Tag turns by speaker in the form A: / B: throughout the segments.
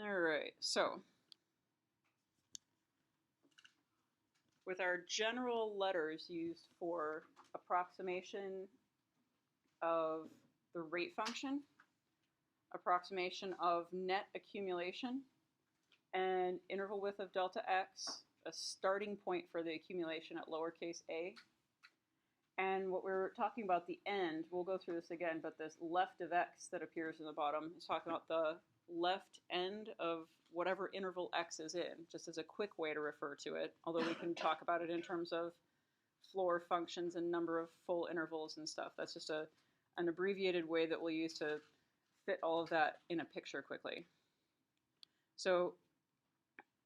A: All right, so with our general letters used for approximation of the rate function, approximation of net accumulation, and interval width of delta x, a starting point for the accumulation at lowercase a. And what we're talking about the end, we'll go through this again, but this left of x that appears in the bottom is talking about the left end of whatever interval x is in, just as a quick way to refer to it, although we can talk about it in terms of floor functions and number of full intervals and stuff. That's just an abbreviated way that we'll use to fit all of that in a picture quickly. So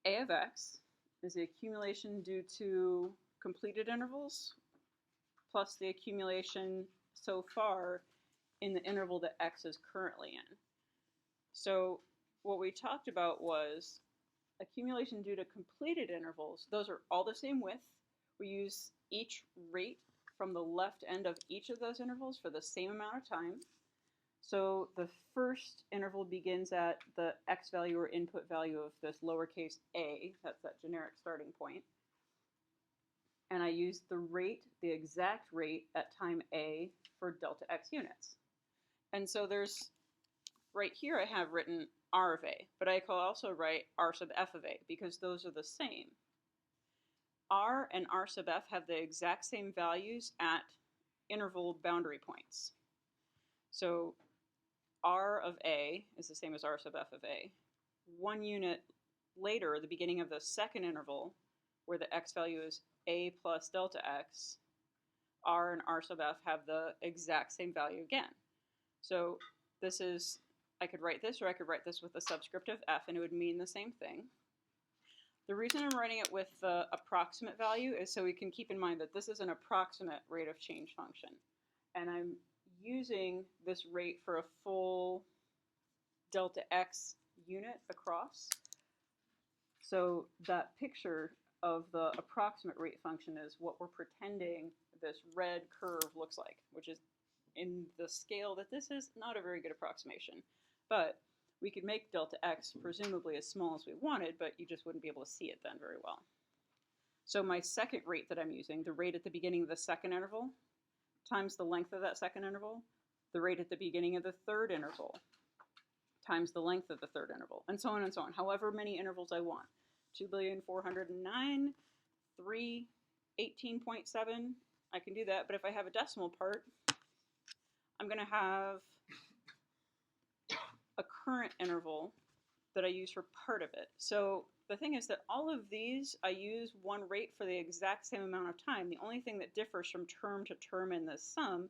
A: a of x is the accumulation due to completed intervals plus the accumulation so far in the interval that x is currently in. So what we talked about was accumulation due to completed intervals. Those are all the same width. We use each rate from the left end of each of those intervals for the same amount of time. So the first interval begins at the x value or input value of this lowercase a, that's that generic starting point. And I use the rate, the exact rate at time a for delta x units. And so there's, right here I have written r of a, but I can also write r sub f of a because those are the same. R and r sub f have the exact same values at interval boundary points. So r of a is the same as r sub f of a. 1 unit later, the beginning of the second interval, where the x value is a plus delta x, r and r sub f have the exact same value again. So this is, I could write this, or I could write this with a subscript of f, and it would mean the same thing. The reason I'm writing it with the approximate value is so we can keep in mind that this is an approximate rate of change function. And I'm using this rate for a full delta x unit across. So that picture of the approximate rate function is what we're pretending this red curve looks like, which is in the scale that this is not a very good approximation. But we could make delta x presumably as small as we wanted, but you just wouldn't be able to see it then very well. So my second rate that I'm using, the rate at the beginning of the second interval, times the length of that second interval, the rate at the beginning of the third interval, times the length of the third interval, and so on, however many intervals I want. 2,409, 3, 18.7, I can do that, but if I have a decimal part, I'm going to have a current interval that I use for part of it. So the thing is that all of these, I use one rate for the exact same amount of time. The only thing that differs from term to term in this sum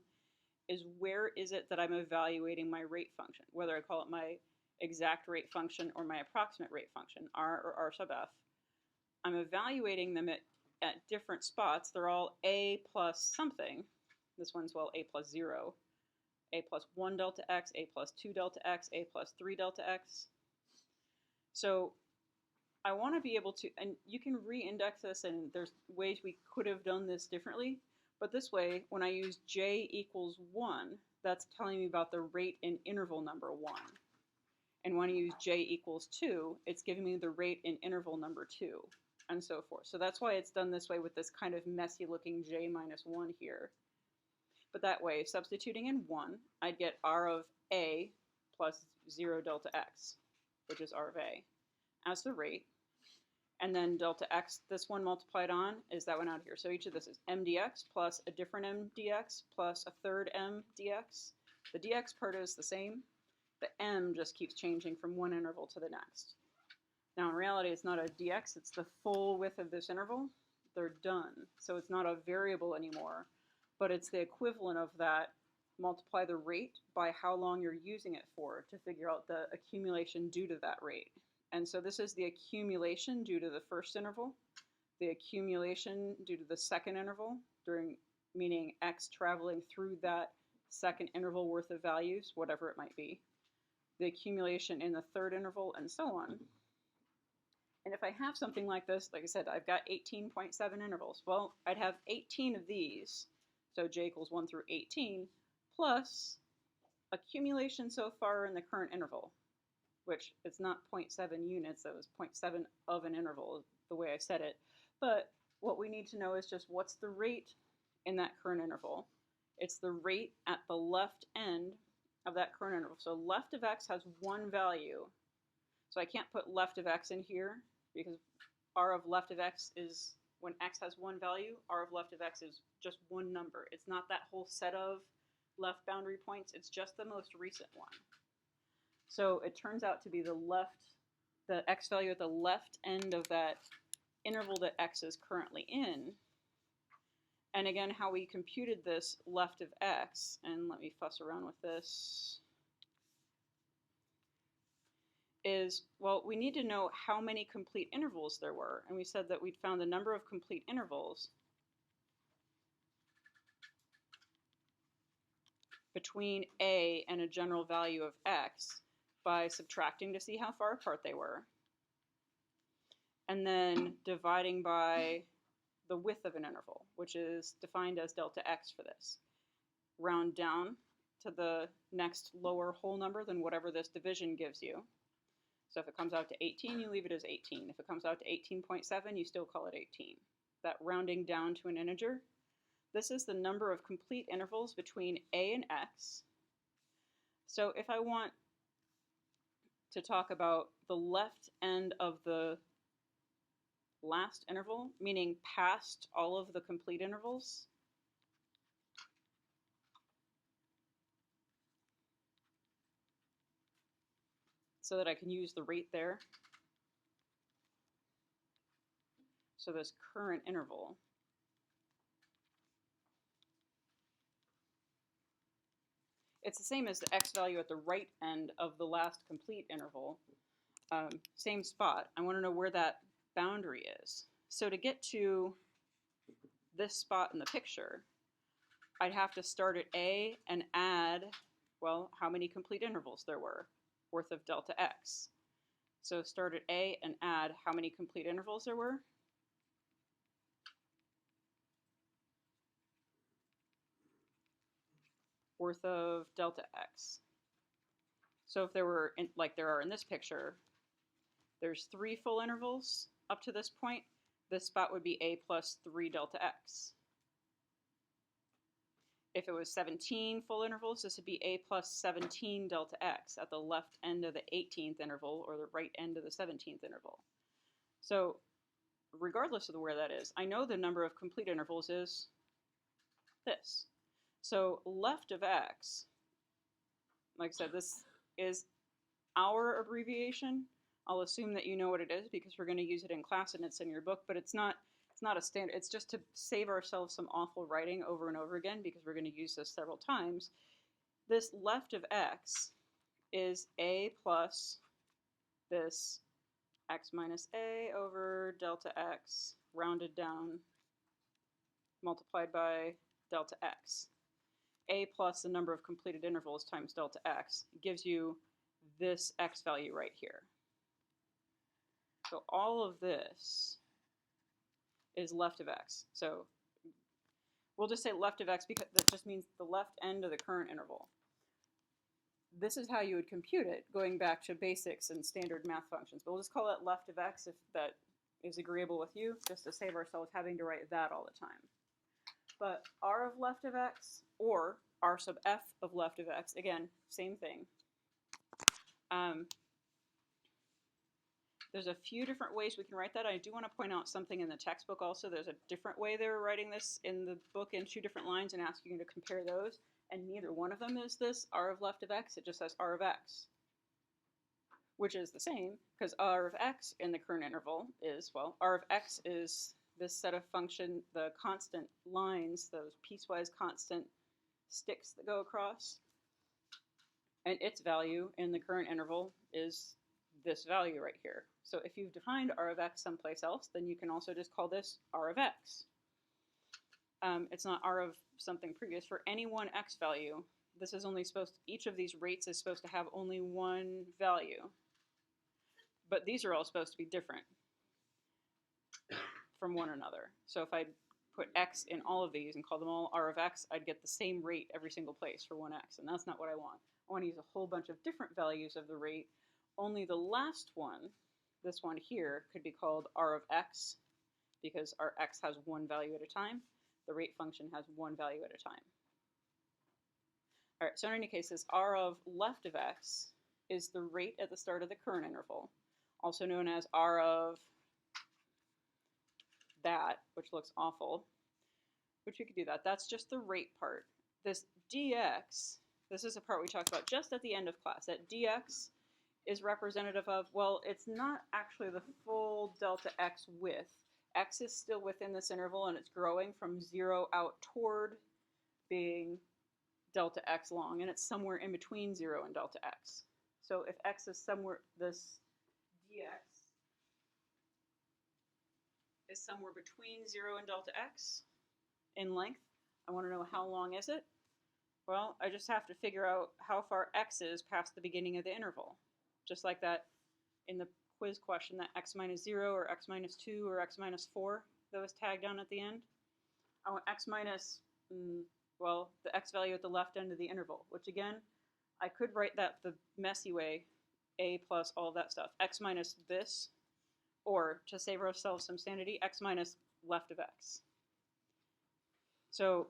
A: is where is it that I'm evaluating my rate function, whether I call it my exact rate function or my approximate rate function, r or r sub f. I'm evaluating them at different spots. They're all a plus something. This one's, well, a plus 0. A plus 1 delta x, a plus 2 delta x, a plus 3 delta x. So I want to be able to, and you can re-index this, and there's ways we could have done this differently, but this way, when I use j equals 1, that's telling me about the rate in interval number 1. And when I use j equals 2, it's giving me the rate in interval number 2, and so forth. So that's why it's done this way with this kind of messy looking j minus 1 here. But that way, substituting in 1, I'd get r of a plus 0 delta x, which is r of a, as the rate. And then delta x, this one multiplied on, is that one out here. So each of this is m dx plus a different m dx plus a third m dx. The dx part is the same. The m just keeps changing from one interval to the next. Now in reality, it's not a dx, it's the full width of this interval. They're done. So it's not a variable anymore, but it's the equivalent of that. Multiply the rate by how long you're using it for to figure out the accumulation due to that rate. And so this is the accumulation due to the first interval, the accumulation due to the second interval, meaning x traveling through that second interval worth of values, whatever it might be, the accumulation in the third interval, and so on. And if I have something like this, like I said, I've got 18.7 intervals. Well, I'd have 18 of these, so j equals 1 through 18, plus accumulation so far in the current interval. which it's not 0.7 units, that was 0.7 of an interval, the way I said it. But what we need to know is just what's the rate in that current interval. It's the rate at the left end of that current interval. So left of x has one value. So I can't put left of x in here because r of left of x is, when x has one value, r of left of x is just one number. It's not that whole set of left boundary points, it's just the most recent one. So it turns out to be the x value at the left end of that interval that x is currently in. And again, how we computed this left of x, and let me fuss around with this, is, well, we need to know how many complete intervals there were. And we said that we'd found the number of complete intervals between a and a general value of x by subtracting to see how far apart they were, and then dividing by the width of an interval, which is defined as delta x for this. Round down to the next lower whole number than whatever this division gives you. So if it comes out to 18, you leave it as 18. If it comes out to 18.7, you still call it 18. That rounding down to an integer. This is the number of complete intervals between a and x. So if I want to talk about the left end of the last interval, meaning past all of the complete intervals, so that I can use the rate there. So this current interval it's the same as the x value at the right end of the last complete interval. Same spot. I want to know where that boundary is. So to get to this spot in the picture, I'd have to start at a and add, well, how many complete intervals there were worth of delta x. So start at a and add how many complete intervals there were. Worth of delta x. So if there were, like there are in this picture, there's 3 full intervals up to this point. This spot would be a plus 3 delta x. If it was 17 full intervals, this would be a plus 17 delta x at the left end of the 18th interval or the right end of the 17th interval. So regardless of where that is, I know the number of complete intervals is this. So left of x, like I said, this is our abbreviation. I'll assume that you know what it is because we're going to use it in class and it's in your book, but it's not a standard. It's just to save ourselves some awful writing over and over again because we're going to use this several times. This left of x is a plus this x minus a over delta x rounded down multiplied by delta x. A plus the number of completed intervals times delta x gives you this x value right here. So all of this is left of x. So we'll just say left of x because that just means the left end of the current interval. This is how you would compute it, going back to basics and standard math functions. But we'll just call it left of x if that is agreeable with you, just to save ourselves having to write that all the time. But r of left of x or r sub f of left of x, again, same thing. There's a few different ways we can write that. I do want to point out something in the textbook also. There's a different way they were writing this in the book in 2 different lines and asking you to compare those. And neither one of them is this r of left of x. It just says r of x, which is the same because r of x in the current interval is, well, r of x is this set of function, the constant lines, those piecewise constant sticks that go across. And its value in the current interval is this value right here. So if you've defined r of x someplace else, then you can also just call this r of x. It's not r of something previous. For any one x value, this is only supposed to, each of these rates is supposed to have only one value. But these are all supposed to be different from one another. So if I put x in all of these and call them all r of x, I'd get the same rate every single place for one x, and that's not what I want. I want to use a whole bunch of different values of the rate, only the last one, this one here, could be called r of x, because our x has one value at a time. The rate function has one value at a time. All right, so in any case, this r of left of x is the rate at the start of the current interval, also known as r of that, which looks awful, which we could do that. That's just the rate part. This dx, this is the part we talked about just at the end of class. That dx is representative of, well, it's not actually the full delta x width. X is still within this interval, and it's growing from 0 out toward being delta x long, and it's somewhere in between 0 and delta x. So if x is somewhere, this dx is somewhere between 0 and delta x in length, I want to know how long is it? Well, I just have to figure out how far x is past the beginning of the interval. Just like that in the quiz question, that x minus 0 or x minus 2 or x minus 4 that was tagged on at the end. I want x minus, well, the x value at the left end of the interval, which again, I could write that the messy way, a plus all of that stuff, x minus this, or to save ourselves some sanity, x minus left of x. So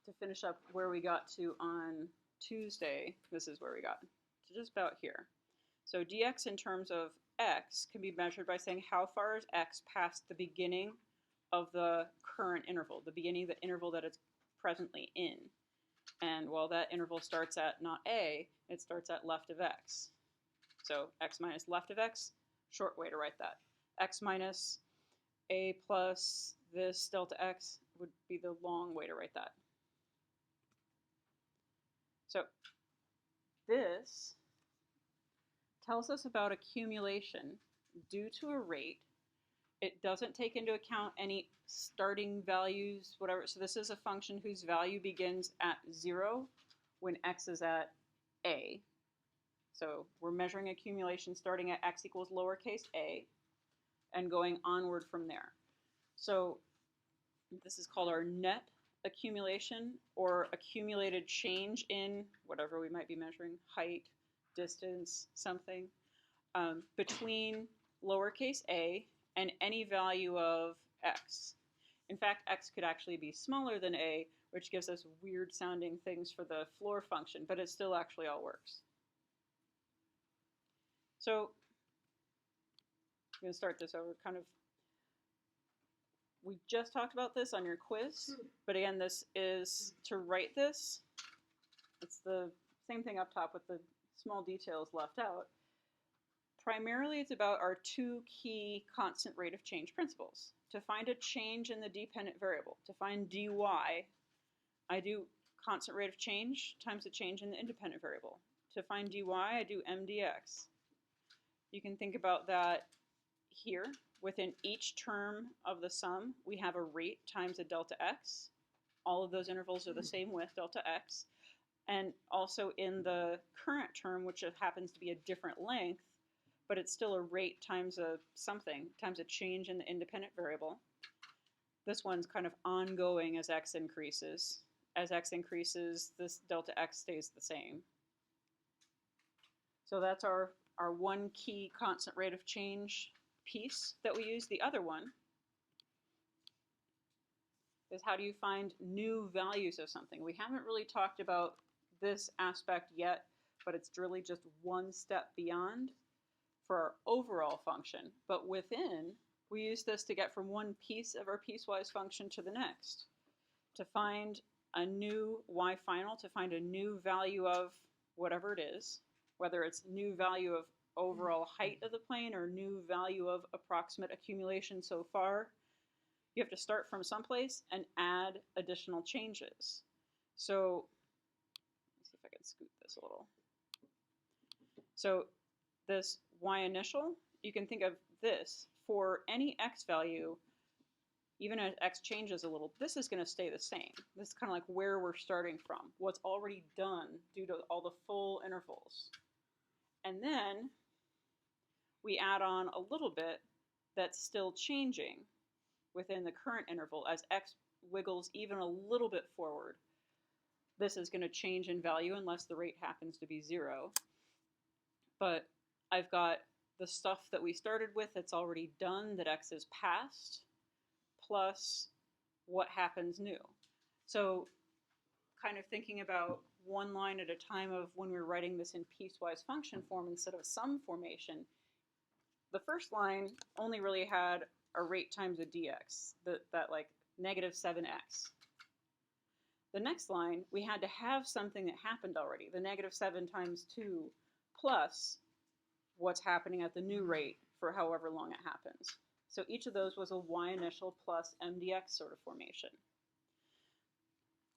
A: to finish up where we got to on Tuesday, this is where we got to just about here. So dx in terms of x can be measured by saying how far is x past the beginning of the current interval, the beginning of the interval that it's presently in. And while that interval starts at not a, it starts at left of x. So x minus left of x, short way to write that. X minus a plus this delta x would be the long way to write that. So this tells us about accumulation due to a rate. It doesn't take into account any starting values, whatever. So this is a function whose value begins at 0 when x is at a. So we're measuring accumulation starting at x equals lowercase a and going onward from there. So this is called our net accumulation or accumulated change in whatever we might be measuring, height, distance, something, between lowercase a and any value of x. In fact, x could actually be smaller than a, which gives us weird sounding things for the floor function, but it still actually all works. So I'm going to start this over kind of. We just talked about this on your quiz, but again, this is to write this. It's the same thing up top with the small details left out. Primarily, it's about our two key constant rate of change principles. To find a change in the dependent variable, to find dy, I do constant rate of change times the change in the independent variable. To find dy, I do mdx. You can think about that here. Within each term of the sum, we have a rate times a delta x. All of those intervals are the same width, delta x. And also in the current term, which happens to be a different length, but it's still a rate times a something, times a change in the independent variable. This one's kind of ongoing as x increases. As x increases, this delta x stays the same. So that's our one key constant rate of change piece that we use. The other one is how do you find new values of something? We haven't really talked about this aspect yet, but it's really just one step beyond for our overall function. But within, we use this to get from one piece of our piecewise function to the next. To find a new y final, to find a new value of whatever it is, whether it's new value of overall height of the plane or new value of approximate accumulation so far, you have to start from someplace and add additional changes. So let's see if I can scoot this a little. So this y initial, you can think of this for any x value, even as x changes a little, this is going to stay the same. This is kind of like where we're starting from, what's already done due to all the full intervals. And then we add on a little bit that's still changing within the current interval as x wiggles even a little bit forward, this is going to change in value unless the rate happens to be 0. But I've got the stuff that we started with that's already done, that x is past, plus what happens new. So kind of thinking about one line at a time of when we're writing this in piecewise function form instead of sum formation, the first line only really had a rate times a dx, that like negative 7x. The next line, we had to have something that happened already, the negative 7 times 2 plus what's happening at the new rate for however long it happens. So each of those was a y initial plus mdx sort of formation,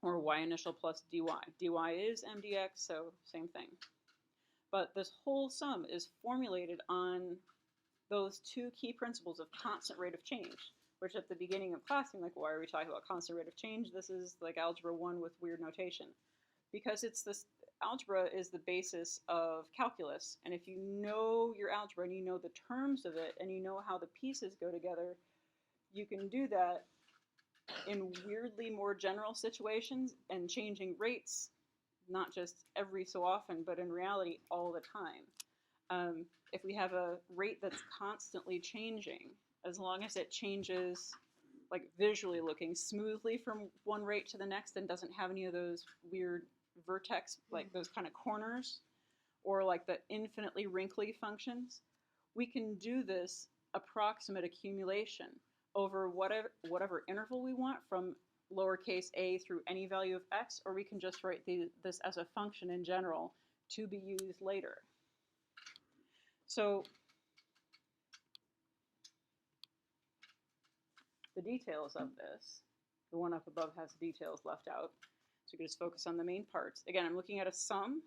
A: or y initial plus dy. dy is mdx, so same thing. But this whole sum is formulated on those two key principles of constant rate of change, which at the beginning of class seemed like, why are we talking about constant rate of change? This is like algebra 1 with weird notation. Because it's this, algebra is the basis of calculus, and if you know your algebra and you know the terms of it and you know how the pieces go together, you can do that in weirdly more general situations and changing rates, not just every so often, but in reality all the time. If we have a rate that's constantly changing, as long as it changes like visually looking smoothly from one rate to the next and doesn't have any of those weird vertex, like those kind of corners, or like the infinitely wrinkly functions, we can do this approximate accumulation over whatever interval we want from lowercase a through any value of x, or we can just write this as a function in general to be used later. So the details of this, the one up above has details left out, so you can just focus on the main parts. Again, I'm looking at a sum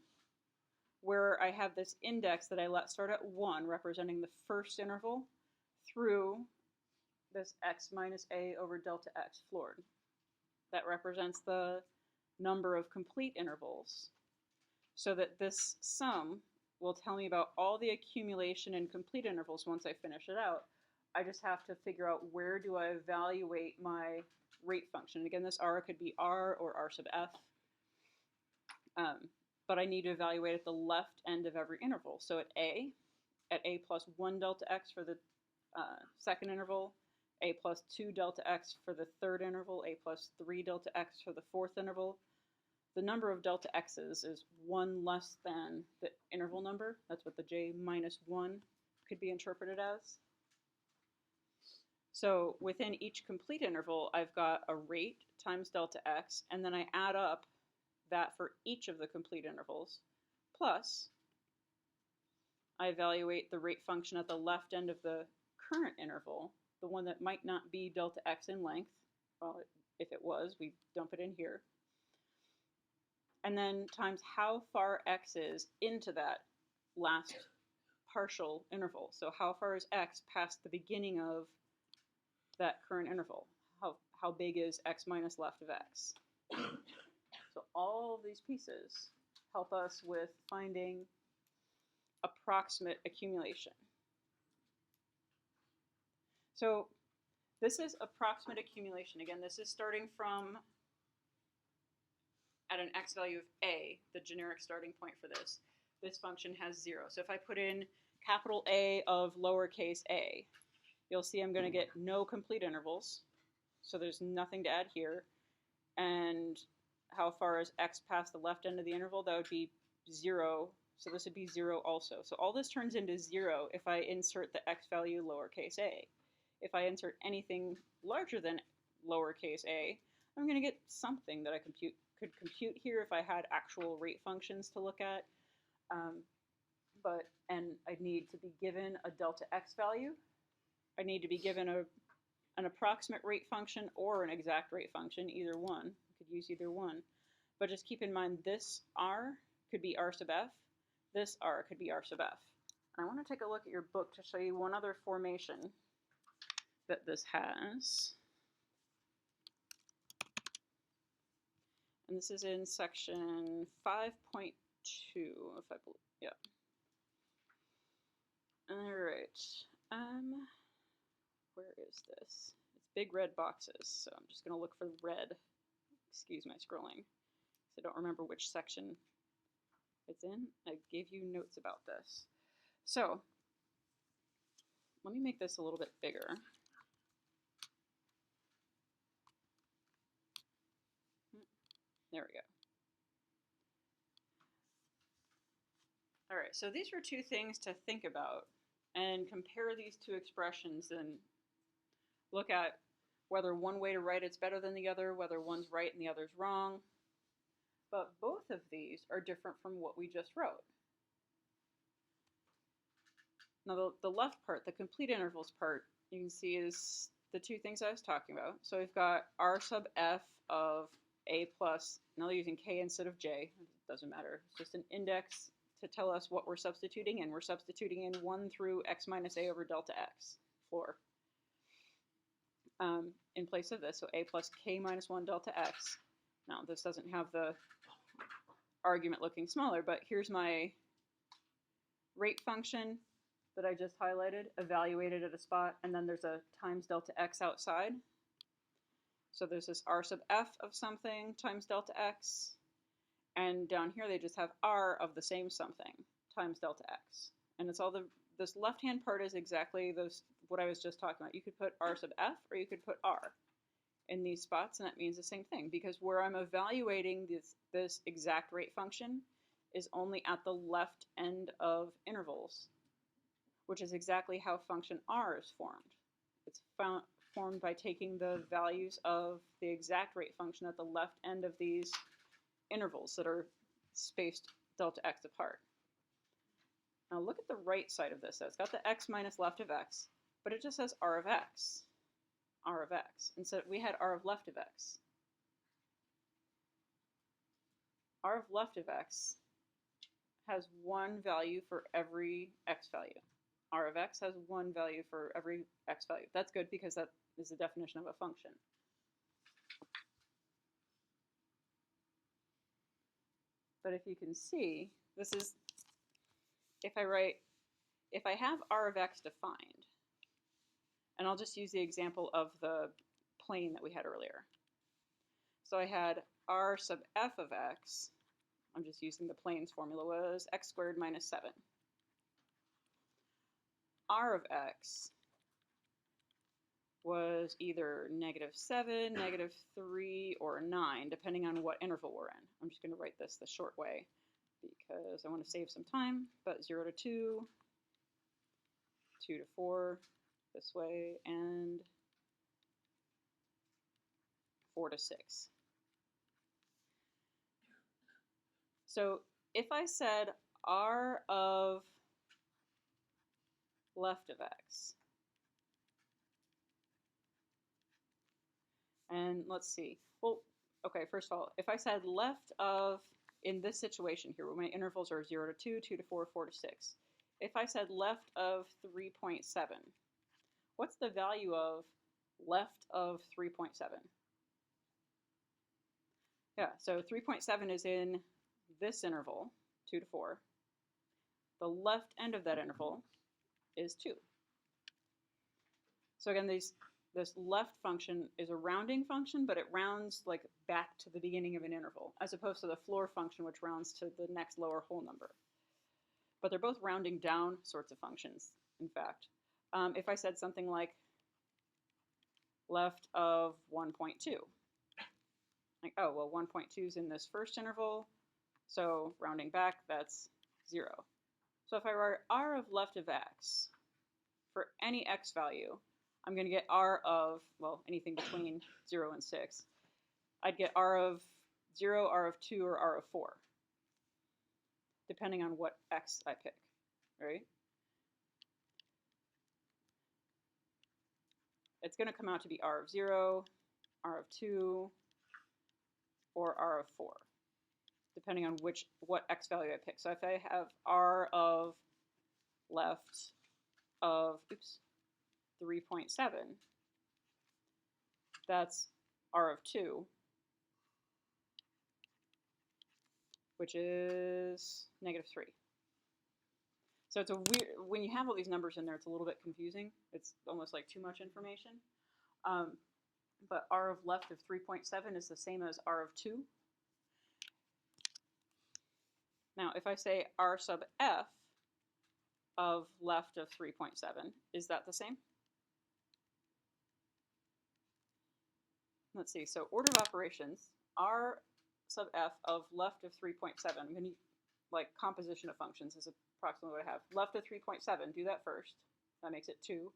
A: where I have this index that I let start at 1, representing the first interval, through this x minus a over delta x floored. That represents the number of complete intervals, so that this sum will tell me about all the accumulation in complete intervals once I finish it out. I just have to figure out where do I evaluate my rate function. And again, this r could be r or r sub f, but I need to evaluate at the left end of every interval. So at a plus 1 delta x for the second interval, a plus 2 delta x for the third interval, a plus 3 delta x for the fourth interval. The number of delta x's is 1 less than the interval number. That's what the j minus 1 could be interpreted as. So within each complete interval, I've got a rate times delta x, and then I add up that for each of the complete intervals, plus I evaluate the rate function at the left end of the current interval, the one that might not be delta x in length. Well, if it was, we dump it in here. And then times how far x is into that last partial interval. So how far is x past the beginning of that current interval? How big is x minus left of x? So all of these pieces help us with finding approximate accumulation. So this is approximate accumulation. Again, this is starting from at an x value of a, the generic starting point for this. This function has 0. So if I put in capital A of lowercase a, you'll see I'm going to get no complete intervals. So there's nothing to add here. And how far is x past the left end of the interval? That would be 0. So this would be 0 also. So all this turns into 0 if I insert the x value lowercase a. If I insert anything larger than lowercase a, I'm going to get something that I could compute here if I had actual rate functions to look at. And I'd need to be given a delta x value. I need to be given an approximate rate function or an exact rate function, either one. You could use either one. But just keep in mind this r could be r sub f. This r could be r sub f. And I want to take a look at your book to show you one other formation that this has. And this is in section 5.2, if I believe, yeah. All right, where is this? It's big red boxes. So I'm just going to look for red. Excuse my scrolling. I don't remember which section it's in. I gave you notes about this. So let me make this a little bit bigger. There we go. All right, so these are two things to think about, and compare these two expressions and look at whether one way to write it's better than the other, whether one's right and the other's wrong. But both of these are different from what we just wrote. Now the left part, the complete intervals part, you can see is the two things I was talking about. So we've got r sub f of a plus, now they're using k instead of j, it doesn't matter, it's just an index to tell us what we're substituting in. We're substituting in 1 through x minus a over delta x, floor, in place of this, so a plus k minus 1 delta x. Now this doesn't have the argument looking smaller, but here's my rate function that I just highlighted, evaluated at a spot, and then there's a times delta x outside. So there's this r sub f of something times delta x, and down here they just have r of the same something times delta x. And it's all this left-hand part is exactly what I was just talking about. You could put r sub f or you could put r in these spots, and that means the same thing, because where I'm evaluating this exact rate function is only at the left end of intervals, which is exactly how function r is formed. It's formed by taking the values of the exact rate function at the left end of these intervals that are spaced delta x apart. Now look at the right side of this. So it's got the x minus left of x, but it just says r of x. R of x. And so we had r of left of x. R of left of x has one value for every x value. R of x has one value for every x value. That's good because that is the definition of a function. But if you can see, this is, if I have r of x defined, and I'll just use the example of the plane that we had earlier. So I had r sub f of x, I'm just using the plane's formula, was x squared minus 7. R of x was either -7, -3, or 9, depending on what interval we're in. I'm just going to write this the short way because I want to save some time, but 0 to 2, 2 to 4, this way, and 4 to 6. So if I said r of left of x, and let's see, well, okay, first of all, if I said left of, in this situation here, where my intervals are 0 to 2, 2 to 4, 4 to 6, if I said left of 3.7, what's the value of left of 3.7? Yeah, so 3.7 is in this interval, 2 to 4. The left end of that interval is 2. So again, this left function is a rounding function, but it rounds like back to the beginning of an interval, as opposed to the floor function, which rounds to the next lower whole number. But they're both rounding down sorts of functions, in fact. If I said something like left of 1.2, like, oh, well, 1.2 is in this first interval, so rounding back, that's 0. So if I write r of left of x for any x value, I'm going to get r of, well, anything between 0 and 6. I'd get r of 0, r of 2, or r of 4, depending on what x I pick, right? It's going to come out to be r of 0, r of 2, or r of 4, depending on what x value I pick. So if I have r of left of 3.7, that's r of 2, which is -3. So it's a weird, when you have all these numbers in there, it's a little bit confusing. It's almost like too much information. But r of left of 3.7 is the same as r of 2. Now, if I say r sub f of left of 3.7, is that the same? Let's see, so order of operations, r sub f of left of 3.7. I'm going to, like, composition of functions is approximately what I have. Left of 3.7, do that first. That makes it 2.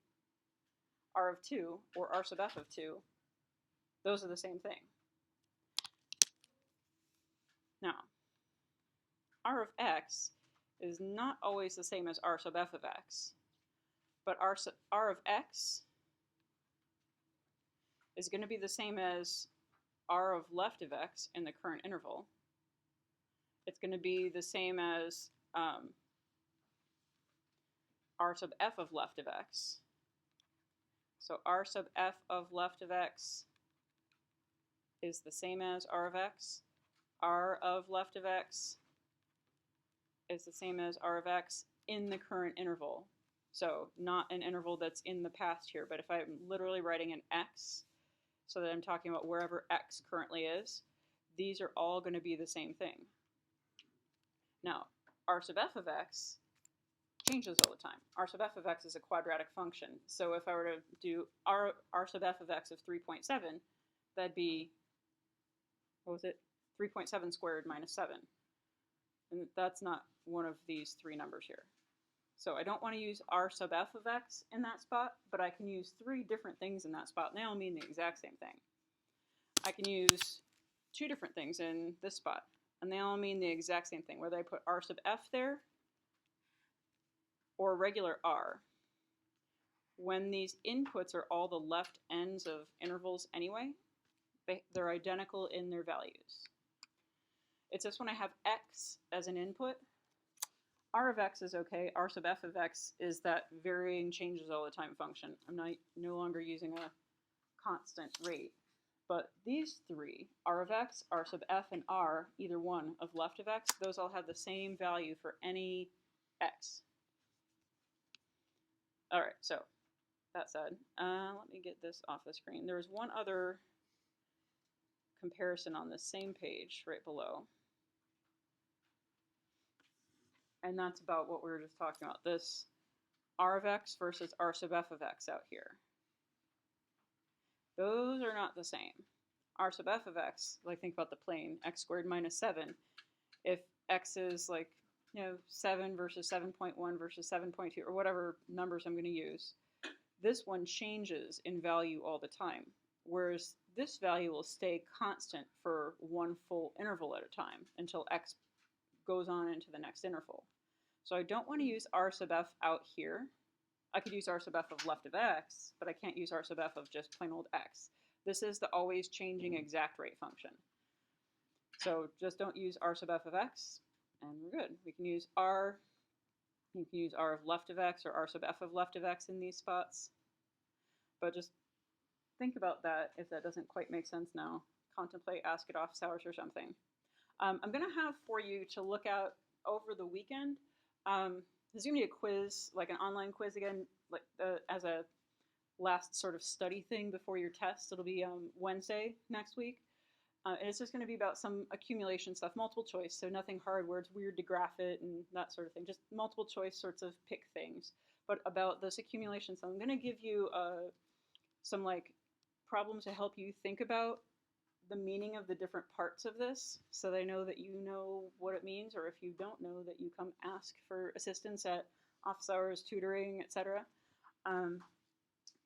A: R of 2, or r sub f of 2, those are the same thing. Now, r of x is not always the same as r sub f of x, but r of x is going to be the same as r of left of x in the current interval. It's going to be the same as r sub f of left of x. So r sub f of left of x is the same as r of x. R of left of x is the same as r of x in the current interval. So not an interval that's in the past here, but if I'm literally writing an x, so that I'm talking about wherever x currently is, these are all going to be the same thing. Now, r sub f of x changes all the time. R sub f of x is a quadratic function. So if I were to do r sub f of x of 3.7, that'd be, what was it? 3.7 squared minus 7. And that's not one of these three numbers here. So I don't want to use r sub f of x in that spot, but I can use three different things in that spot, and they all mean the exact same thing. I can use two different things in this spot, and they all mean the exact same thing, whether I put r sub f there or regular r. When these inputs are all the left ends of intervals anyway, they're identical in their values. It's just when I have x as an input, r of x is okay. R sub f of x is that varying changes all the time function. I'm no longer using a constant rate. But these three, r of x, r sub f, and r, either one of left of x, those all have the same value for any x. All right, so that said, let me get this off the screen. There's one other comparison on the same page right below. And that's about what we were just talking about, this r of x versus r sub f of x out here. Those are not the same. R sub f of x, like think about the plane, x squared minus 7. If x is like, 7 versus 7.1 versus 7.2, or whatever numbers I'm going to use, this one changes in value all the time, whereas this value will stay constant for one full interval at a time until x goes on into the next interval. So I don't want to use r sub f out here. I could use r sub f of left of x, but I can't use r sub f of just plain old x. This is the always changing exact rate function. So just don't use r sub f of x, and we're good. We can use r, you can use r of left of x or r sub f of left of x in these spots. But just think about that if that doesn't quite make sense now. Contemplate, ask it office hours or something. I'm going to have for you to look out over the weekend. There's going to be a quiz, like an online quiz again, like as a last sort of study thing before your test. It'll be Wednesday next week. And it's just going to be about some accumulation stuff, multiple choice, so nothing hard where it's weird to graph it and that sort of thing, just multiple choice sorts of pick things. But about this accumulation, so I'm going to give you some like problems to help you think about the meaning of the different parts of this, so they know that you know what it means, or if you don't know, that you come ask for assistance at office hours, tutoring, etc.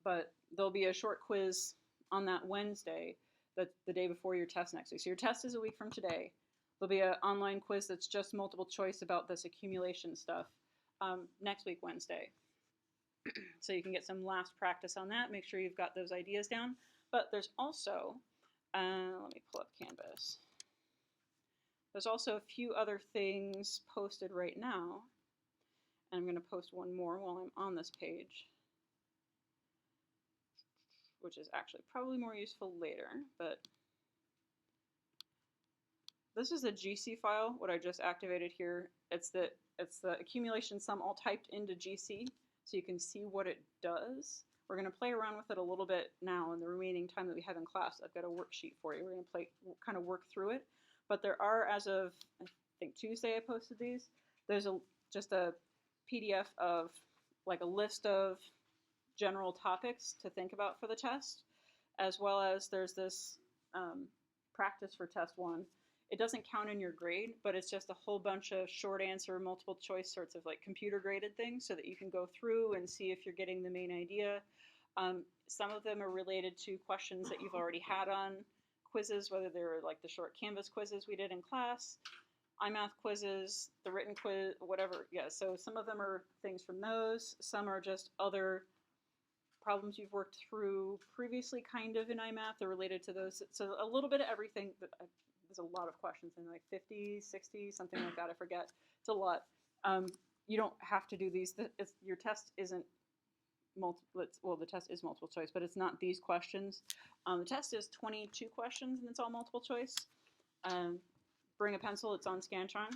A: But there'll be a short quiz on that Wednesday, the day before your test next week. So your test is a week from today. There'll be an online quiz that's just multiple choice about this accumulation stuff next week, Wednesday. So you can get some last practice on that. Make sure you've got those ideas down. But there's also, let me pull up Canvas. There's also a few other things posted right now. And I'm going to post one more while I'm on this page, which is actually probably more useful later. But this is a GC file, what I just activated here. It's the accumulation sum all typed into GC, so you can see what it does. We're going to play around with it a little bit now in the remaining time that we have in class. I've got a worksheet for you. We're going to kind of work through it. But there are, as of, I think Tuesday I posted these, there's just a PDF of like a list of general topics to think about for the test, as well as there's this practice for test 1. It doesn't count in your grade, but it's just a whole bunch of short answer, multiple choice sorts of like computer graded things so that you can go through and see if you're getting the main idea. Some of them are related to questions that you've already had on quizzes, whether they're like the short Canvas quizzes we did in class, iMath quizzes, the written quiz, whatever. Yeah, so some of them are things from those. Some are just other problems you've worked through previously kind of in iMath. They're related to those. So a little bit of everything. There's a lot of questions in like 50, 60, something like that. I forget. It's a lot. You don't have to do these. Your test isn't multiple. Well, the test is multiple choice, but it's not these questions. The test is 22 questions, and it's all multiple choice. Bring a pencil. It's on Scantron.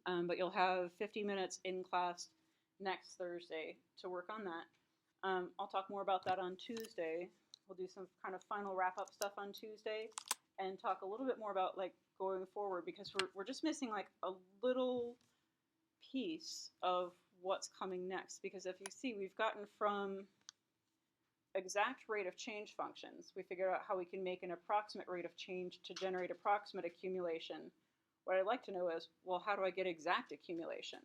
A: But you'll have 50 minutes in class next Thursday to work on that. I'll talk more about that on Tuesday. We'll do some kind of final wrap-up stuff on Tuesday and talk a little bit more about like going forward, because we're just missing like a little piece of what's coming next. Because if you see, we've gotten from exact rate of change functions, we figured out how we can make an approximate rate of change to generate approximate accumulation. What I'd like to know is, well, how do I get exact accumulation?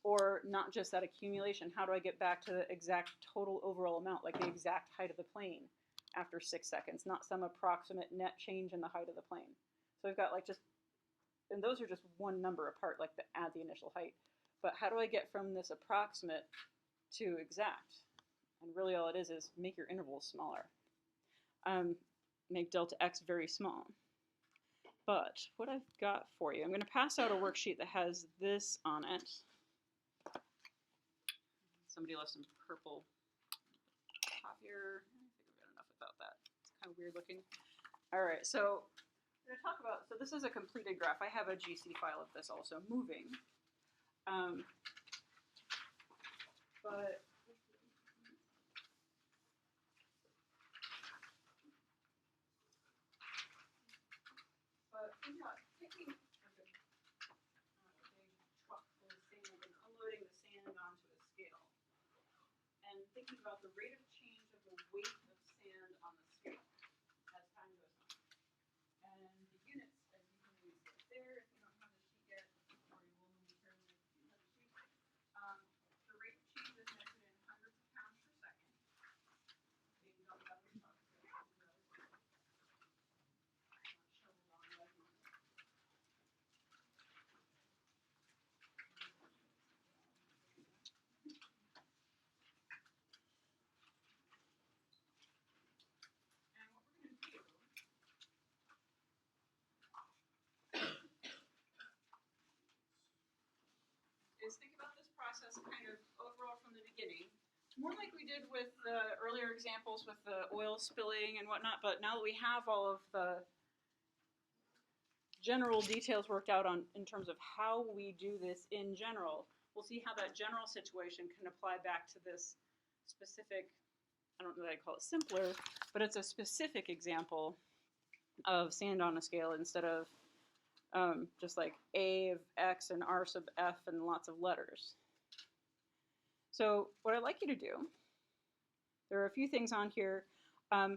A: Or not just that accumulation, how do I get back to the exact total overall amount, like the exact height of the plane after 6 seconds, not some approximate net change in the height of the plane. So we've got like just, and those are just one number apart, like add the initial height. But how do I get from this approximate to exact? And really all it is make your intervals smaller. Make delta x very small. But what I've got for you, I'm going to pass out a worksheet that has this on it. Somebody left some purple top here. I think we've got enough about that. It's kind of weird looking. All right, so I'm going to talk about, so this is a completed graph. I have a GC file of this also moving. But think about taking a big truck full of sand and unloading the sand onto a scale, and thinking about the rate of change of the weight of sand on the scale as time goes on. And the units, as you can see up there, if you don't have the sheet yet, or you will momentarily if you have the sheet, the rate of change is measured in hundreds of pounds per second, being dumped out of the truck. Is think about this process kind of overall from the beginning, more like we did with the earlier examples with the oil spilling and whatnot, but now that we have all of the general details worked out in terms of how we do this in general, we'll see how that general situation can apply back to this specific, I don't know that I call it simpler, but it's a specific example of sand on a scale instead of just like A of X and R sub F and lots of letters. So what I'd like you to do, there are a few things on here. I'll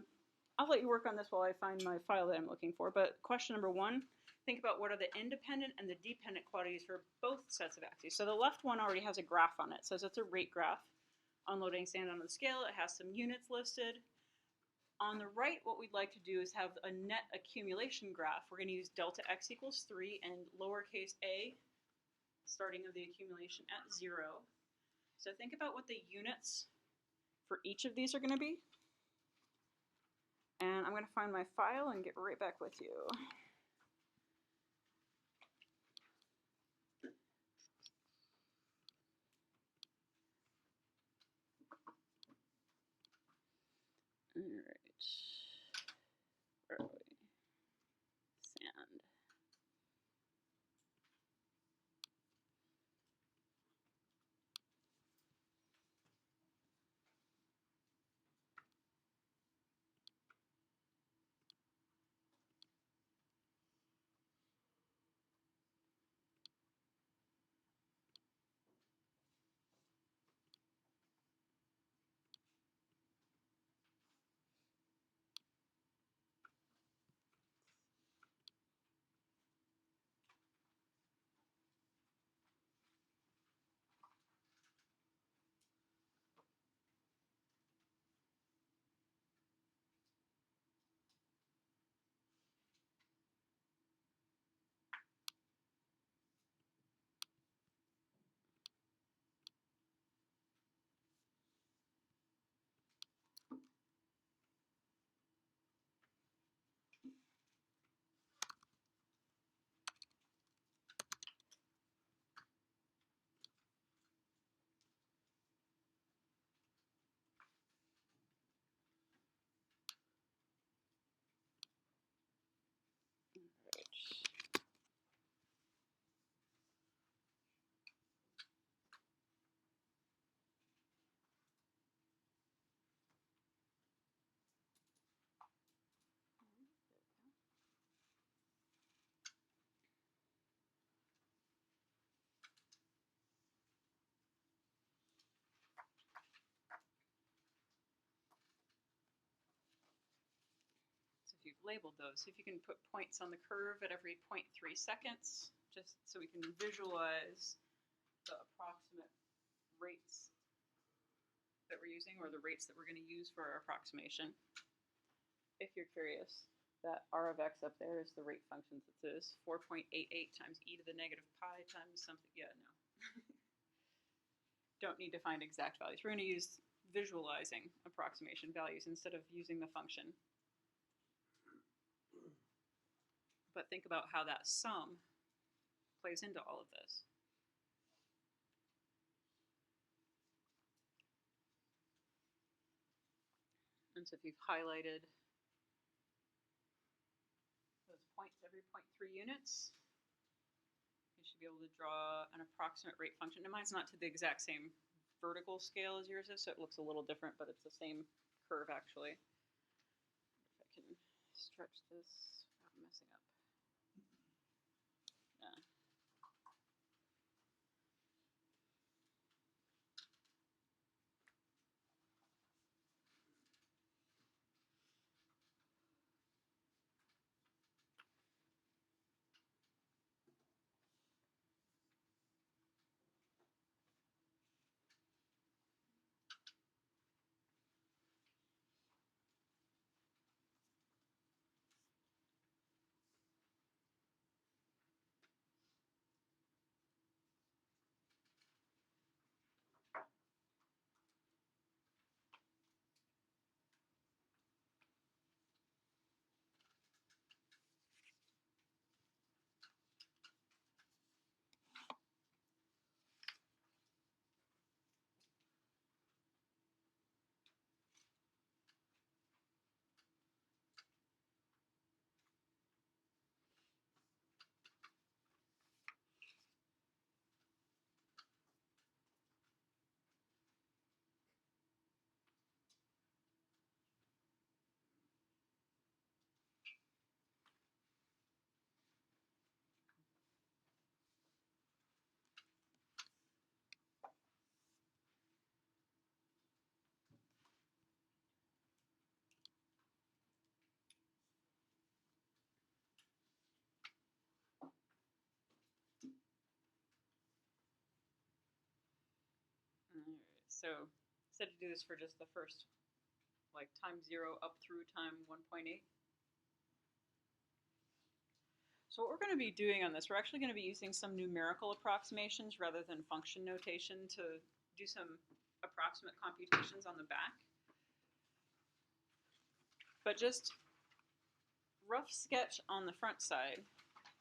A: let you work on this while I find my file that I'm looking for, but question number 1, think about what are the independent and the dependent quantities for both sets of axes. So the left one already has a graph on it. It says it's a rate graph. Unloading sand onto the scale, it has some units listed. On the right, what we'd like to do is have a net accumulation graph. We're going to use delta x equals 3 and lowercase a, starting of the accumulation at 0. So think about what the units for each of these are going to be. And I'm going to find my file and get right back with you. All right. Where are we? Sand. labeled those. See if you can put points on the curve at every 0.3 seconds, just so we can visualize the approximate rates that we're using, or the rates that we're going to use for our approximation. If you're curious, that r of x up there is the rate function. It says 4.88 times e to the negative pi times something. Yeah, no. Don't need to find exact values. We're going to use visualizing approximation values instead of using the function. But think about how that sum plays into all of this. And so if you've highlighted those points every 0.3 units, you should be able to draw an approximate rate function. And mine's not to the exact same vertical scale as yours is, so it looks a little different, but it's the same curve actually. If I can stretch this without messing up. Yeah. Alright, so instead to do this for just the first, like time 0 up through time 1.8. So what we're going to be doing on this, we're actually going to be using some numerical approximations rather than function notation to do some approximate computations on the back. But just rough sketch on the front side,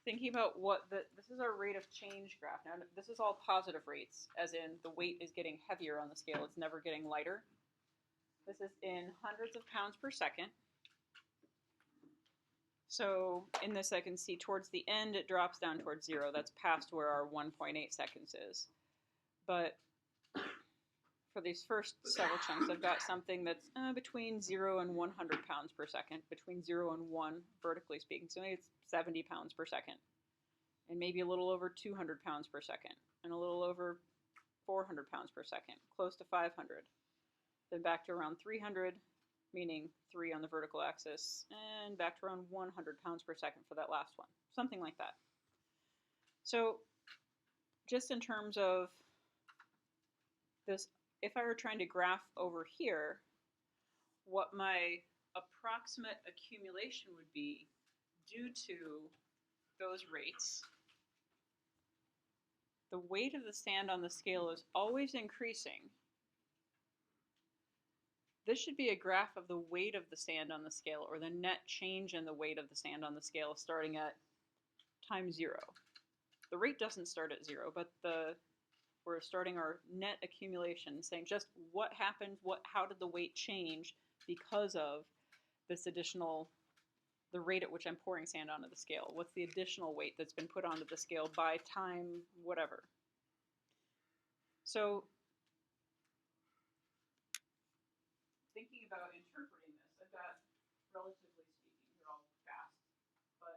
A: thinking about what this is our rate of change graph. Now this is all positive rates, as in the weight is getting heavier on the scale, it's never getting lighter. This is in hundreds of pounds per second. So in this I can see towards the end it drops down towards 0. That's past where our 1.8 seconds is. But for these first several chunks I've got something that's between 0 and 100 pounds per second, between 0 and 1 vertically speaking. So maybe it's 70 pounds per second. And maybe a little over 200 pounds per second. And a little over 400 pounds per second, close to 500. Then back to around 300, meaning 3 on the vertical axis, and back to around 100 pounds per second for that last one. Something like that. So just in terms of this, if I were trying to graph over here, what my approximate accumulation would be due to those rates, the weight of the sand on the scale is always increasing. This should be a graph of the weight of the sand on the scale, or the net change in the weight of the sand on the scale starting at time 0. The rate doesn't start at 0, but we're starting our net accumulation, saying just what happened, how did the weight change because of this additional, the rate at which I'm pouring sand onto the scale. What's the additional weight that's been put onto the scale by time whatever. So thinking about interpreting this, I've got, relatively speaking, they're all fast, but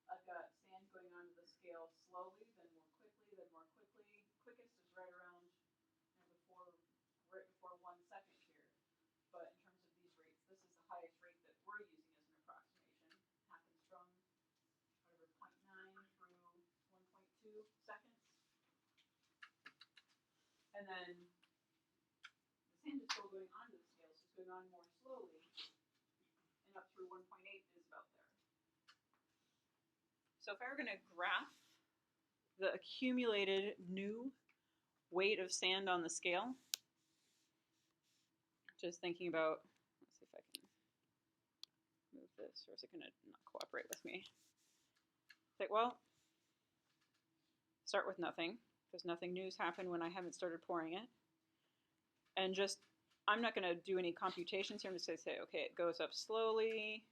A: I've got sand going onto the scale slowly, then more quickly, then more quickly. Quickest is right around right before 1 second here. But in terms of these rates, this is the highest rate that we're using as an approximation. seconds. And then the sand is still going onto the scale, so it's going on more slowly. And up through 1.8 is about there. So if I were going to graph the accumulated new weight of sand on the scale, just thinking about, let's see if I can move this, or is it going to not cooperate with me? Like, well, start with nothing, because nothing new's happened when I haven't started pouring it. And just, I'm not going to do any computations here. I'm just going to say, okay, it goes up slowly,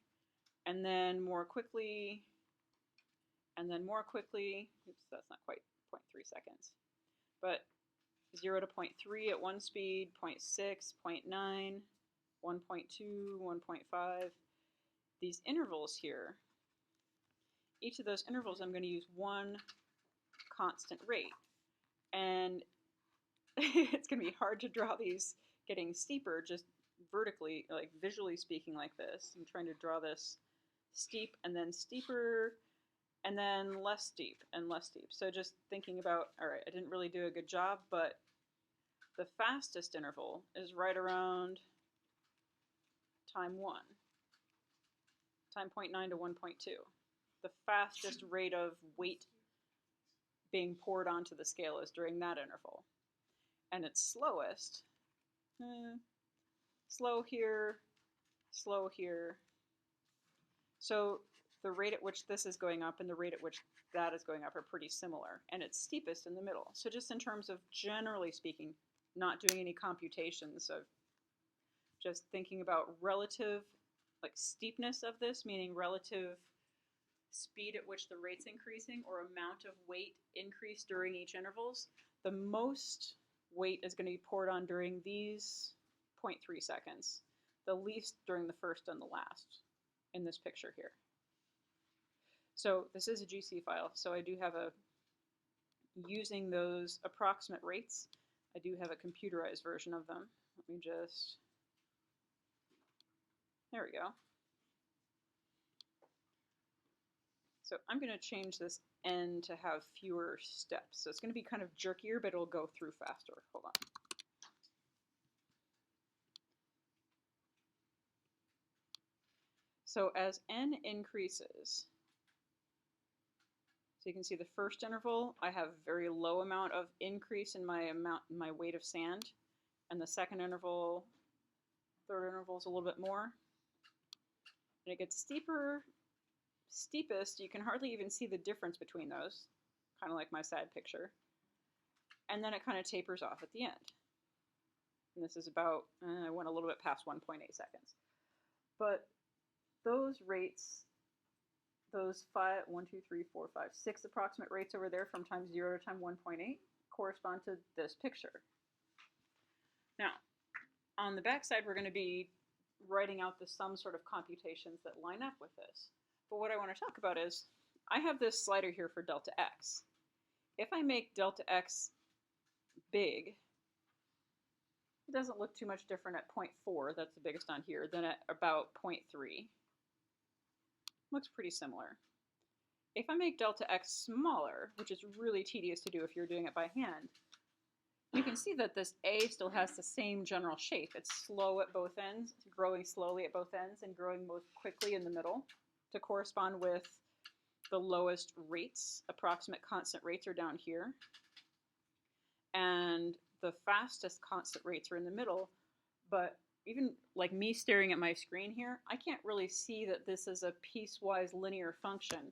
A: and then more quickly, and then more quickly. Oops, that's not quite 0.3 seconds. But 0 to 0.3 at one speed, 0.6, 0.9, 1.2, 1.5. These intervals here, each of those intervals I'm going to use one constant rate. And it's going to be hard to draw these getting steeper just vertically, like visually speaking like this. I'm trying to draw this steep and then steeper and then less steep and less steep. So just thinking about, all right, I didn't really do a good job, but the fastest interval is right around time 1, time 0.9 to 1.2. The fastest rate of weight being poured onto the scale is during that interval. And it's slowest, slow here, slow here. So the rate at which this is going up and the rate at which that is going up are pretty similar, and it's steepest in the middle. So just in terms of generally speaking, not doing any computations of just thinking about relative like steepness of this, meaning relative speed at which the rate's increasing or amount of weight increase during each intervals, the most weight is going to be poured on during these 0.3 seconds, the least during the first and the last in this picture here. So this is a GC file, so I do have a, using those approximate rates, I do have a computerized version of them. Let me just, there we go. So I'm going to change this N to have fewer steps. So it's going to be kind of jerkier, but it'll go through faster. Hold on. So as N increases, so you can see the first interval, I have very low amount of increase in my weight of sand. And the second interval, third interval is a little bit more. And it gets steeper. Steepest, you can hardly even see the difference between those, kind of like my side picture. And then it kind of tapers off at the end. And this is about, I went a little bit past 1.8 seconds. But those rates, those 6 approximate rates over there from time 0 to time 1.8 correspond to this picture. Now, on the back side, we're going to be writing out some sort of computations that line up with this. But what I want to talk about is, I have this slider here for delta x. If I make delta x big, it doesn't look too much different at 0.4, that's the biggest on here, than at about 0.3. Looks pretty similar. If I make delta x smaller, which is really tedious to do if you're doing it by hand, you can see that this A still has the same general shape. It's slow at both ends, growing slowly at both ends, and growing most quickly in the middle to correspond with the lowest rates. Approximate constant rates are down here. And the fastest constant rates are in the middle. But even like me staring at my screen here, I can't really see that this is a piecewise linear function.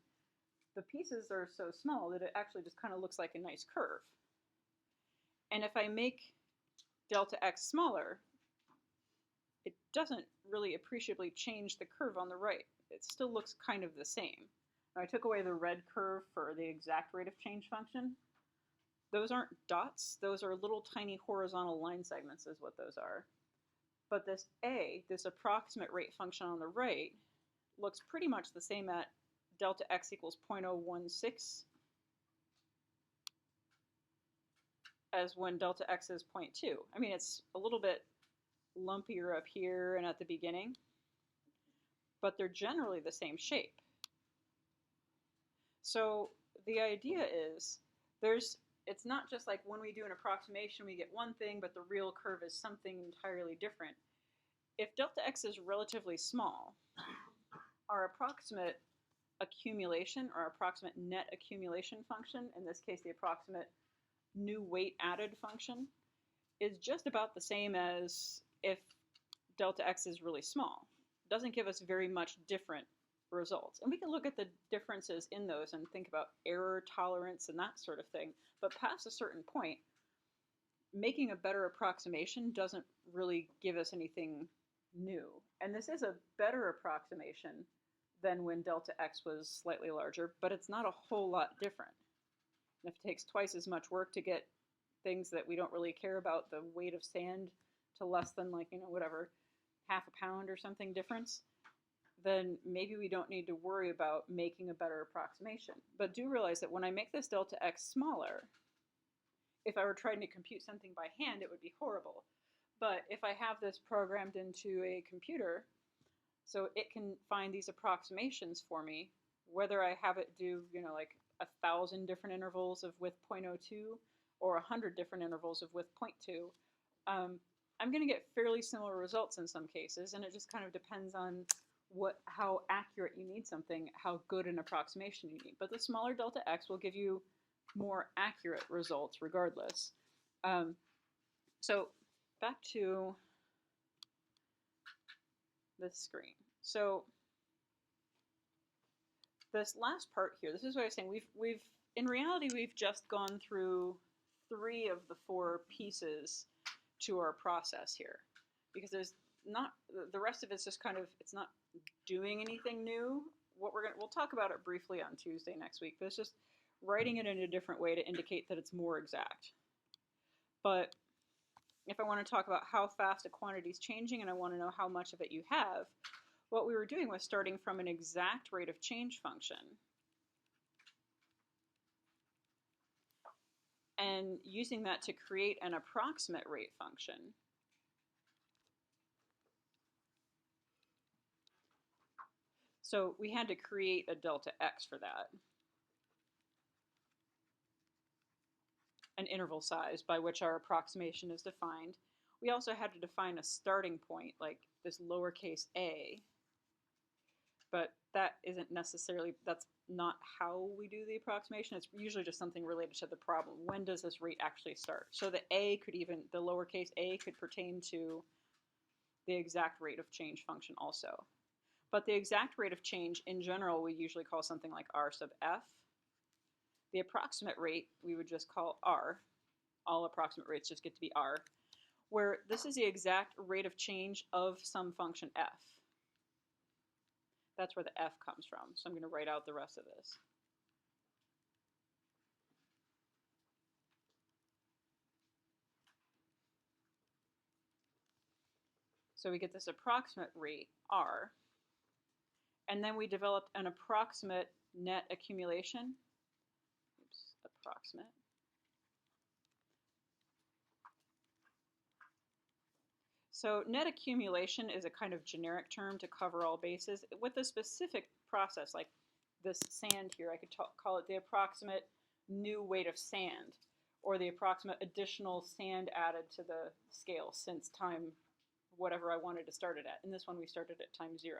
A: The pieces are so small that it actually just kind of looks like a nice curve. And if I make delta x smaller, it doesn't really appreciably change the curve on the right. It still looks kind of the same. Now, I took away the red curve for the exact rate of change function. Those aren't dots. Those are little tiny horizontal line segments is what those are. But this A, this approximate rate function on the right, looks pretty much the same at delta x equals 0.016 as when delta x is 0.2. I mean, it's a little bit lumpier up here and at the beginning, but they're generally the same shape. So the idea is It's not just like when we do an approximation we get one thing, but the real curve is something entirely different. If delta x is relatively small, our approximate accumulation or approximate net accumulation function, in this case the approximate new weight added function, is just about the same as if delta x is really small. It doesn't give us very much different results. And we can look at the differences in those and think about error tolerance and that sort of thing. But past a certain point, making a better approximation doesn't really give us anything new. And this is a better approximation than when delta x was slightly larger, but it's not a whole lot different. And if it takes twice as much work to get things that we don't really care about, the weight of sand, to less than like, whatever, half a pound or something difference, then maybe we don't need to worry about making a better approximation. But do realize that when I make this delta x smaller, if I were trying to compute something by hand, it would be horrible. But if I have this programmed into a computer, so it can find these approximations for me, whether I have it do, like 1,000 different intervals of width 0.02 or 100 different intervals of width 0.2, I'm going to get fairly similar results in some cases, and it just kind of depends on how accurate you need something, how good an approximation you need. But the smaller delta x will give you more accurate results regardless. So back to this screen. So this last part here, this is what I was saying. In reality, we've just gone through 3 of the 4 pieces to our process here, because there's not, the rest of it's just kind of, it's not doing anything new. We'll talk about it briefly on Tuesday next week, but it's just writing it in a different way to indicate that it's more exact. But if I want to talk about how fast a quantity is changing and I want to know how much of it you have, what we were doing was starting from an exact rate of change function and using that to create an approximate rate function. So we had to create a delta x for that, an interval size by which our approximation is defined. We also had to define a starting point, like this lowercase a, but that isn't necessarily, that's not how we do the approximation. It's usually just something related to the problem. When does this rate actually start? So the a could even, the lowercase a could pertain to the exact rate of change function also. But the exact rate of change in general we usually call something like r sub f. The approximate rate we would just call r. All approximate rates just get to be r, where this is the exact rate of change of some function f. That's where the f comes from. So I'm going to write out the rest of this. So we get this approximate rate, r, and then we developed an approximate net accumulation. Oops, approximate. So net accumulation is a kind of generic term to cover all bases. With a specific process like this sand here, I could call it the approximate new weight of sand, or the approximate additional sand added to the scale since time whatever I wanted to start it at. In this one we started at time 0.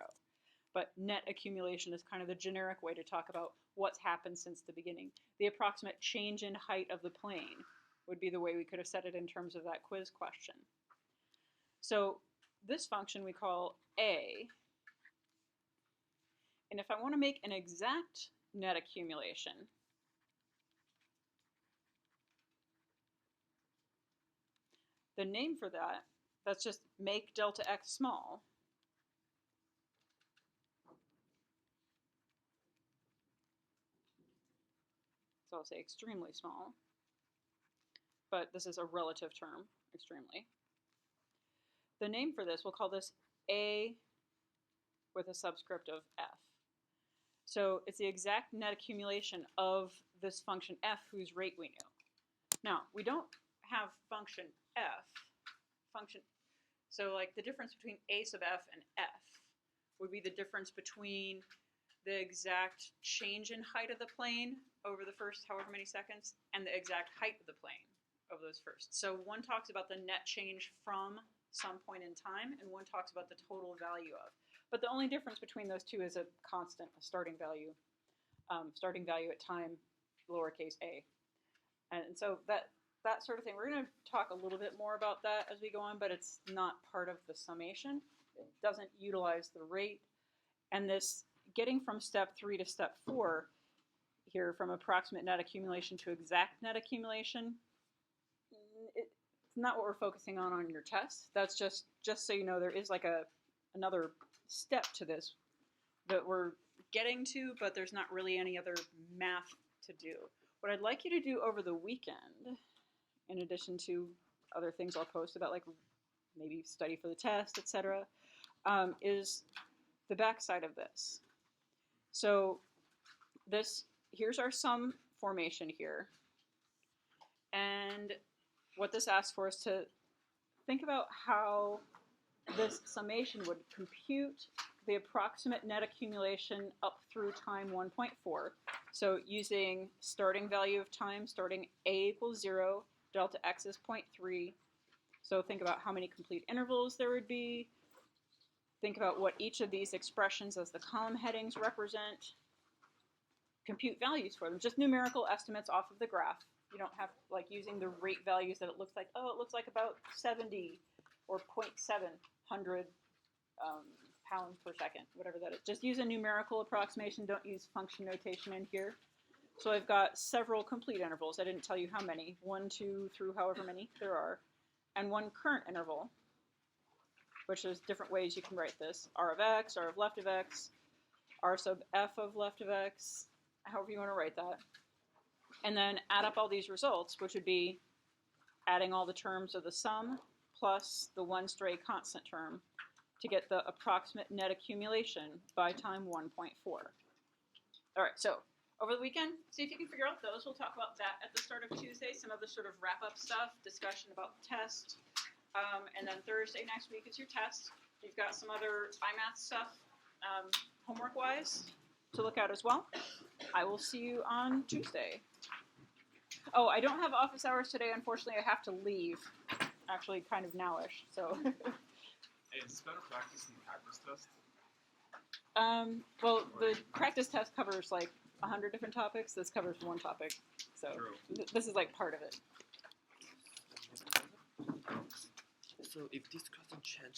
A: But net accumulation is kind of the generic way to talk about what's happened since the beginning. The approximate change in height of the plane would be the way we could have said it in terms of that quiz question. So this function we call a, and if I want to make an exact net accumulation, the name for that, that's just make delta x small. So I'll say extremely small, but this is a relative term, extremely. The name for this, we'll call this a with a subscript of f. So it's the exact net accumulation of this function f whose rate we knew. Now, we don't have function f, so like the difference between a sub f and f would be the difference between the exact change in height of the plane over the first however many seconds, and the exact height of the plane over those first. So one talks about the net change from some point in time, and one talks about the total value of. But the only difference between those two is a constant, a starting value at time, lowercase a. And so that sort of thing, we're going to talk a little bit more about that as we go on, but it's not part of the summation. It doesn't utilize the rate. And this getting from step 3 to step 4 here, from approximate net accumulation to exact net accumulation, it's not what we're focusing on your test. That's just so you know, there is like another step to this that we're getting to, but there's not really any other math to do. What I'd like you to do over the weekend, in addition to other things I'll post about, like maybe study for the test, etc., is the back side of this. So here's our sum formation here. And what this asks for is to think about how this summation would compute the approximate net accumulation up through time 1.4. So using starting value of time, starting a equals 0, delta x is 0.3. So think about how many complete intervals there would be. Think about what each of these expressions as the column headings represent. Compute values for them, just numerical estimates off of the graph. You don't have, like, using the rate values that it looks like, oh, it looks like about 70 or 0.700 pounds per second, whatever that is. Just use a numerical approximation. Don't use function notation in here. So I've got several complete intervals. I didn't tell you how many, 1, 2, through however many there are, and one current interval, which is different ways you can write this. R of x, R of left of x, R sub f of left of x, however you want to write that. And then add up all these results, which would be adding all the terms of the sum plus the one stray constant term to get the approximate net accumulation by time 1.4. All right, so over the weekend, see if you can figure out those. We'll talk about that at the start of Tuesday, some of the sort of wrap-up stuff, discussion about the test. And then Thursday next week is your test. You've got some other iMath stuff homework-wise to look at as well. I will see you on Tuesday. Oh, I don't have office hours today. Unfortunately, I have to leave. Actually, kind of nowish. So.
B: Hey, is this better practice than the practice test?
A: Well, the practice test covers like 100 different topics. This covers one topic. So this is like part of it.
C: So if this question changes